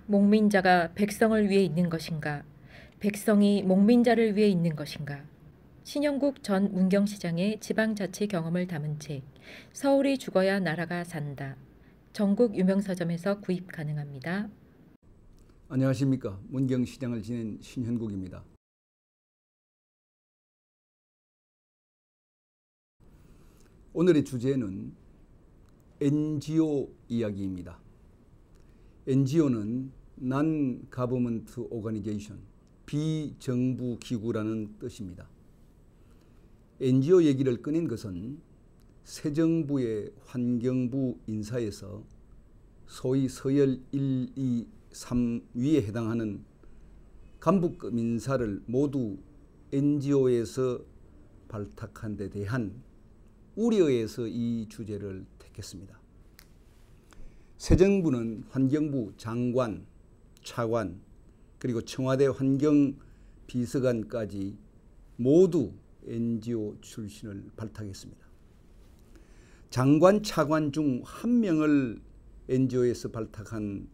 목민자가 백성을 위해 있는 것인가? 백성이 목민자를 위해 있는 것인가? 신영국 전 문경시장의 지방자치 경험을 담은 책 서울이 죽어야 나라가 산다. 전국 유명서점에서 구입 가능합니다. 안녕하십니까. 문경시장을 지낸 신현국입니다. 오늘의 주제는 NGO 이야기입니다. NGO는 Non-Government Organization, 비정부 기구라는 뜻입니다. NGO 얘기를 꺼낸 것은 새 정부의 환경부 인사에서 소위 서열 1, 2, 3위에 해당하는 간부급 인사를 모두 NGO에서 발탁한 데 대한 우려에서 이 주제를 택했습니다. 새 정부는 환경부 장관, 차관, 그리고 청와대 환경비서관까지 모두 NGO 출신을 발탁했습니다. 장관, 차관 중 한 명을 NGO에서 발탁한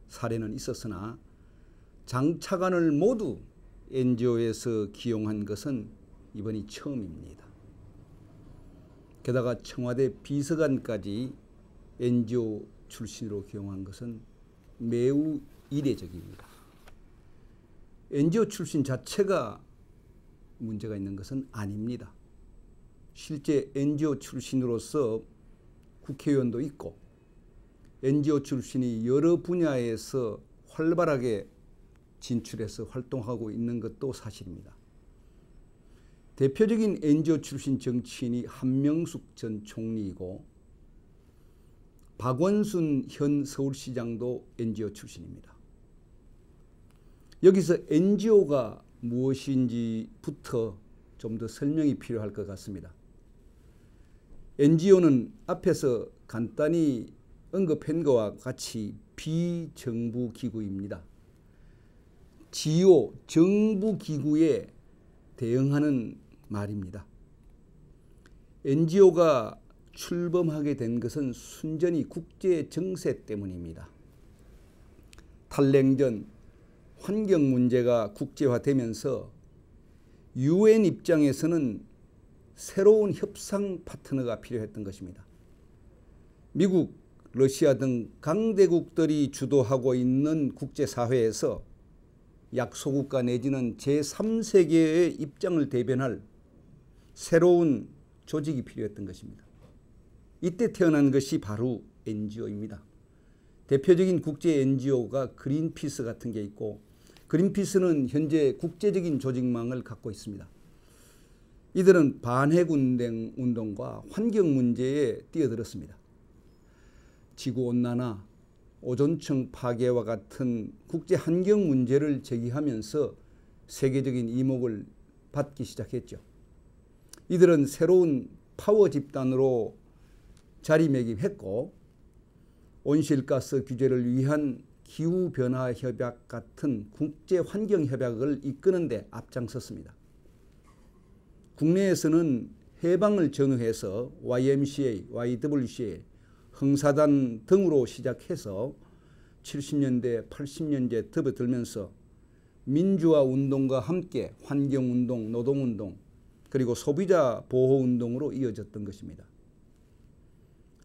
사례는 있었으나 장차관을 모두 NGO에서 기용한 것은 이번이 처음입니다. 게다가 청와대 비서관까지 NGO 출신으로 기용한 것은 매우 이례적입니다. NGO 출신 자체가 문제가 있는 것은 아닙니다. 실제 NGO 출신으로서 국회의원도 있고 NGO 출신이 여러 분야에서 활발하게 진출해서 활동하고 있는 것도 사실입니다. 대표적인 NGO 출신 정치인이 한명숙 전 총리이고 박원순 현 서울시장도 NGO 출신입니다. 여기서 NGO가 무엇인지부터 좀 더 설명이 필요할 것 같습니다. NGO는 앞에서 간단히 언급한 것과 같이 비정부 기구입니다. 지요, 정부 기구에 대응하는 말입니다. NGO가 출범하게 된 것은 순전히 국제 정세 때문입니다. 탈냉전, 환경 문제가 국제화되면서 UN 입장에서는 새로운 협상 파트너가 필요했던 것입니다. 미국, 러시아 등 강대국들이 주도하고 있는 국제사회에서 약소국가 내지는 제3세계의 입장을 대변할 새로운 조직이 필요했던 것입니다. 이때 태어난 것이 바로 NGO입니다. 대표적인 국제 NGO가 그린피스 같은 게 있고 그린피스는 현재 국제적인 조직망을 갖고 있습니다. 이들은 반핵 운동과 환경 문제에 뛰어들었습니다. 지구온난화, 오존층 파괴와 같은 국제 환경 문제를 제기하면서 세계적인 이목을 받기 시작했죠. 이들은 새로운 파워 집단으로 자리매김했고 온실가스 규제를 위한 기후변화 협약 같은 국제 환경 협약을 이끄는 데 앞장섰습니다. 국내에서는 해방을 전후해서 YMCA, YWCA, 흥사단 등으로 시작해서 70년대, 80년대 접어들면서 민주화 운동과 함께 환경운동, 노동운동, 그리고 소비자 보호운동으로 이어졌던 것입니다.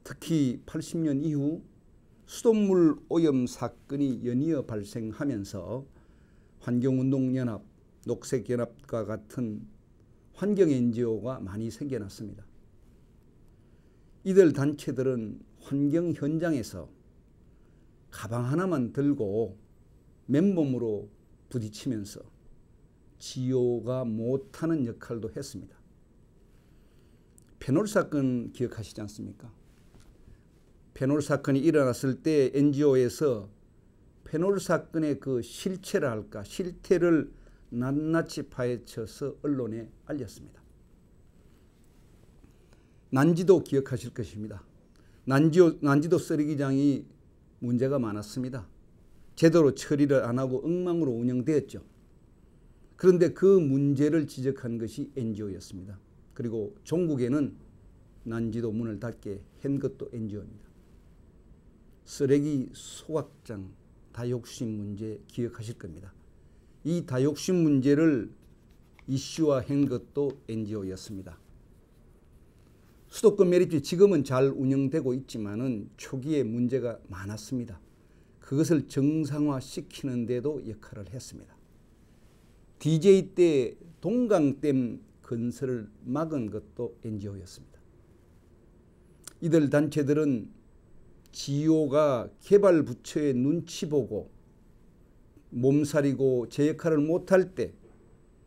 특히 80년 이후 수돗물 오염 사건이 연이어 발생하면서 환경운동연합, 녹색연합과 같은 환경 NGO가 많이 생겨났습니다. 이들 단체들은 환경 현장에서 가방 하나만 들고 맨몸으로 부딪히면서 지효가 못하는 역할도 했습니다. 페놀 사건 기억하시지 않습니까? 페놀 사건이 일어났을 때 NGO에서 페놀 사건의 그 실체라 할까, 실태를 낱낱이 파헤쳐서 언론에 알렸습니다. 난지도 기억하실 것입니다. 난지도 쓰레기장이 문제가 많았습니다. 제대로 처리를 안 하고 엉망으로 운영되었죠. 그런데 그 문제를 지적한 것이 NGO였습니다. 그리고 종국에는 난지도 문을 닫게 한 것도 NGO입니다. 쓰레기 소각장 다육신 문제 기억하실 겁니다. 이 다육신 문제를 이슈화한 것도 NGO였습니다. 수도권 매립지 지금은 잘 운영되고 있지만은 초기에 문제가 많았습니다. 그것을 정상화시키는 데도 역할을 했습니다. DJ 때 동강댐 건설을 막은 것도 NGO였습니다. 이들 단체들은 GO가 개발 부처의 눈치 보고 몸살이고 제 역할을 못할 때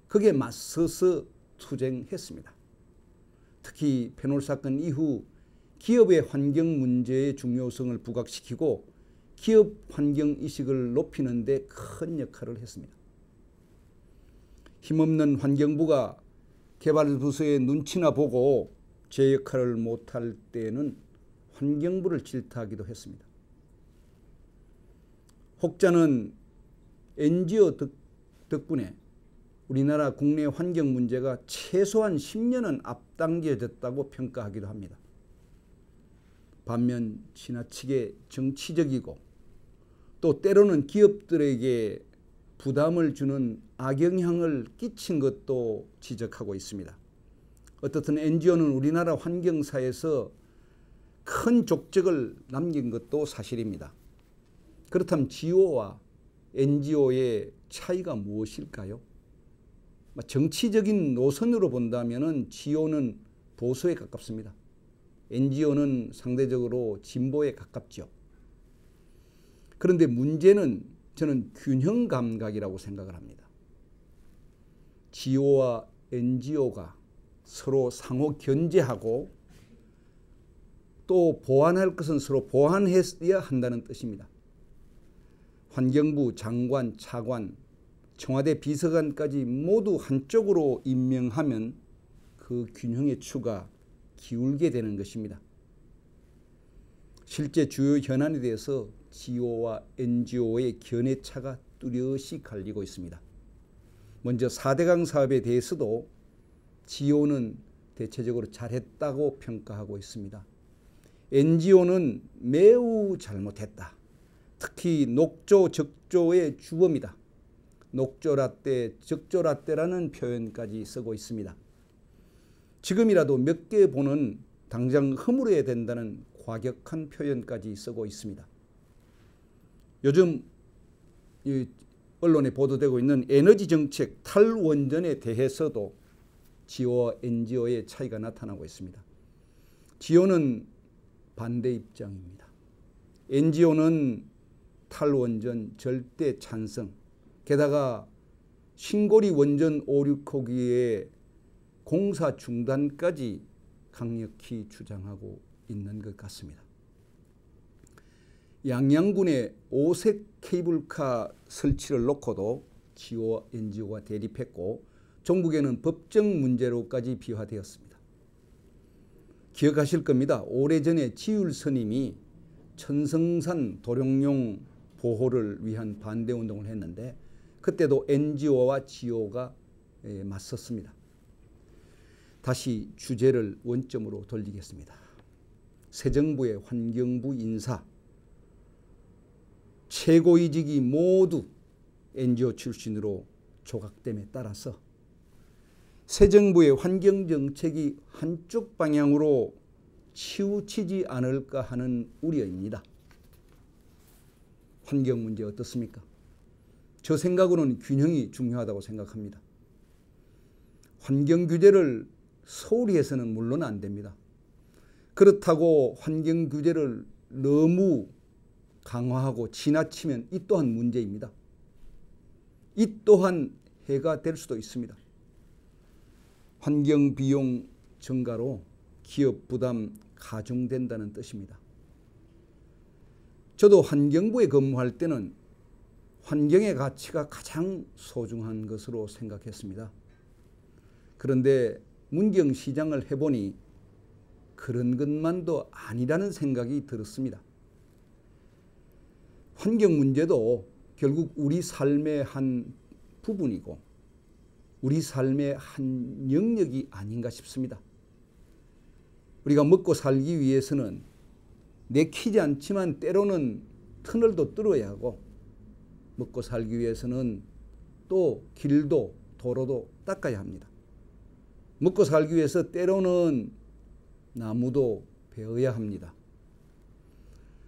거기에 맞서서 투쟁했습니다. 특히 페놀 사건 이후 기업의 환경 문제의 중요성을 부각시키고 기업 환경 의식을 높이는 데 큰 역할을 했습니다. 힘없는 환경부가 개발부서의 눈치나 보고 제 역할을 못할 때는 환경부를 질타하기도 했습니다. 혹자는 NGO 덕분에 우리나라 국내 환경 문제가 최소한 10년은 앞당겨졌다고 평가하기도 합니다. 반면 지나치게 정치적이고 또 때로는 기업들에게 부담을 주는 악영향을 끼친 것도 지적하고 있습니다. 어떻든 NGO는 우리나라 환경사에서 큰 족적을 남긴 것도 사실입니다. 그렇다면 GO와 NGO의 차이가 무엇일까요? 정치적인 노선으로 본다면 GO는 보수에 가깝습니다. NGO는 상대적으로 진보에 가깝죠. 그런데 문제는 저는 균형 감각이라고 생각을 합니다. GO와 NGO가 서로 상호 견제하고 또 보완할 것은 서로 보완해야 한다는 뜻입니다. 환경부 장관, 차관, 청와대 비서관까지 모두 한쪽으로 임명하면 그 균형의 추가 기울게 되는 것입니다. 실제 주요 현안에 대해서 GO와 NGO의 견해차가 뚜렷이 갈리고 있습니다. 먼저 4대강 사업에 대해서도 GO는 대체적으로 잘했다고 평가하고 있습니다. NGO는 매우 잘못했다. 특히 녹조, 적조의 주범이다. 녹조라떼, 적조라떼라는 표현까지 쓰고 있습니다. 지금이라도 몇 개 보는 당장 허물어야 된다는 과격한 표현까지 쓰고 있습니다. 요즘 이 언론에 보도되고 있는 에너지 정책 탈원전에 대해서도 GO와 NGO의 차이가 나타나고 있습니다. GO는 반대 입장입니다. NGO는 탈원전 절대 찬성, 게다가 신고리 원전 5, 6호기의 공사 중단까지 강력히 주장하고 있는 것 같습니다. 양양군에 오색 케이블카 설치를 놓고도 GO와 NGO가 대립했고 종북에는 법적 문제로까지 비화되었습니다. 기억하실 겁니다. 오래전에 지율 스님이 천성산 도룡뇽 보호를 위한 반대운동을 했는데 그때도 NGO와 GO가 맞섰습니다. 다시 주제를 원점으로 돌리겠습니다. 새 정부의 환경부 인사, 최고위직이 모두 NGO 출신으로 조각됨에 따라서 새 정부의 환경정책이 한쪽 방향으로 치우치지 않을까 하는 우려입니다. 환경 문제 어떻습니까? 저 생각으로는 균형이 중요하다고 생각합니다. 환경 규제를 소홀히 해서는 물론 안 됩니다. 그렇다고 환경 규제를 너무 강화하고 지나치면 이 또한 문제입니다. 이 또한 해가 될 수도 있습니다. 환경 비용 증가로 기업 부담 가중된다는 뜻입니다. 저도 환경부에 근무할 때는 환경의 가치가 가장 소중한 것으로 생각했습니다. 그런데 문경시장을 해보니 그런 것만도 아니라는 생각이 들었습니다. 환경 문제도 결국 우리 삶의 한 부분이고 우리 삶의 한 영역이 아닌가 싶습니다. 우리가 먹고 살기 위해서는 내키지 않지만 때로는 터널도 뚫어야 하고 먹고 살기 위해서는 또 길도 도로도 닦아야 합니다. 먹고 살기 위해서 때로는 나무도 베어야 합니다.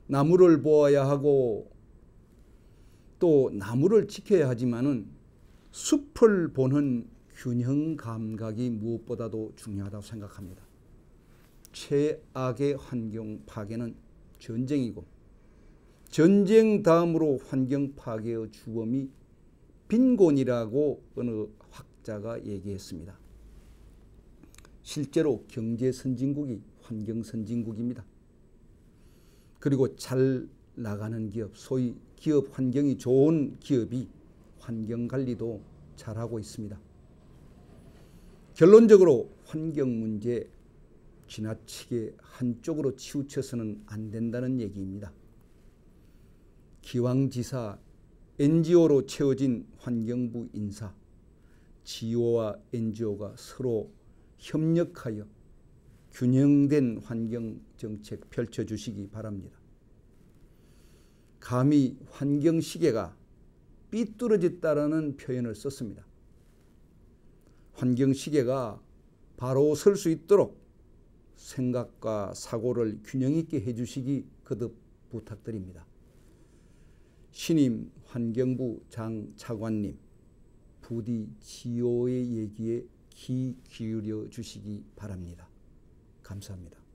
나무를 보아야 하고 또 나무를 지켜야 하지만은 숲을 보는 균형 감각이 무엇보다도 중요하다고 생각합니다. 최악의 환경 파괴는 전쟁이고 전쟁 다음으로 환경 파괴의 주범이 빈곤이라고 어느 학자가 얘기했습니다. 실제로 경제 선진국이 환경 선진국입니다. 그리고 잘 나가는 기업, 소위 기업 환경이 좋은 기업이 환경 관리도 잘하고 있습니다. 결론적으로 환경 문제 지나치게 한쪽으로 치우쳐서는 안 된다는 얘기입니다. 기왕지사 NGO로 채워진 환경부 인사, GO와 NGO가 서로 협력하여 균형된 환경정책 펼쳐주시기 바랍니다. 감히 환경시계가 삐뚤어졌다라는 표현을 썼습니다. 환경시계가 바로 설 수 있도록 생각과 사고를 균형 있게 해주시기 거듭 부탁드립니다. 신임 환경부 장 차관님, 부디 GO의 얘기에 귀 기울여 주시기 바랍니다. 감사합니다.